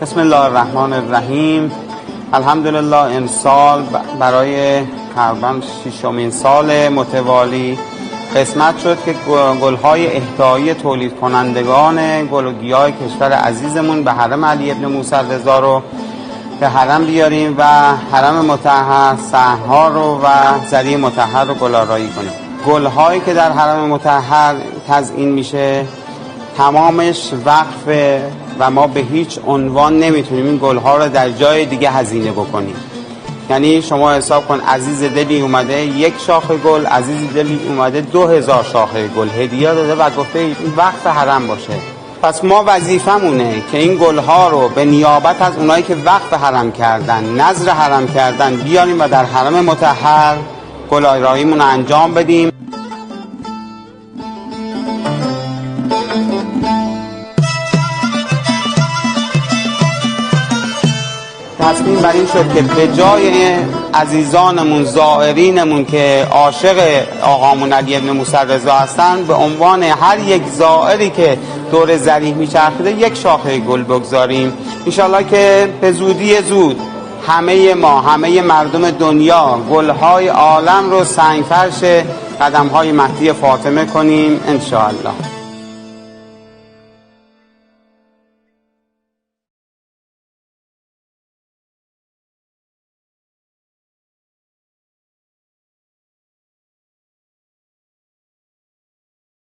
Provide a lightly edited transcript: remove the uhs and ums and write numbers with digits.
بسم الله الرحمن الرحیم. الحمدلله امسال برای تقریبا 6مین سال متوالی قسمت شد که گل‌های اهدایی تولید کنندگان گل و گیاه کشور عزیزمون به حرم علی ابن موسی رضا رو به حرم بیاریم و حرم مطهر صحن‌ها رو و ذریع مطهر رو گل‌آرایی کنیم. گل‌هایی که در حرم مطهر تزیین میشه تمامش وقفه و ما به هیچ عنوان نمیتونیم این گل‌ها رو در جای دیگه هزینه بکنیم. یعنی شما حساب کن عزیز دلی اومده یک شاخه گل، عزیز دلی اومده 2000 شاخه گل هدیه داده و گفته این وقف حرم باشه. پس ما وظیفمونه که این گل‌ها رو به نیابت از اونایی که وقف حرم کردن، نذر حرم کردن بیاریم و در حرم مطهر گل‌آراییمون رو انجام بدیم. تصمیم بر این شد که به جای عزیزانمون زائرینمون که عاشق آقامون علی ابن موسی رضا هستن به عنوان هر یک زائری که دور ذریح میچرخیده یک شاخه گل بگذاریم. انشالله که به زودی زود همه مردم دنیا گلهای عالم رو سنگفرش قدمهای مهدی فاطمه کنیم انشالله.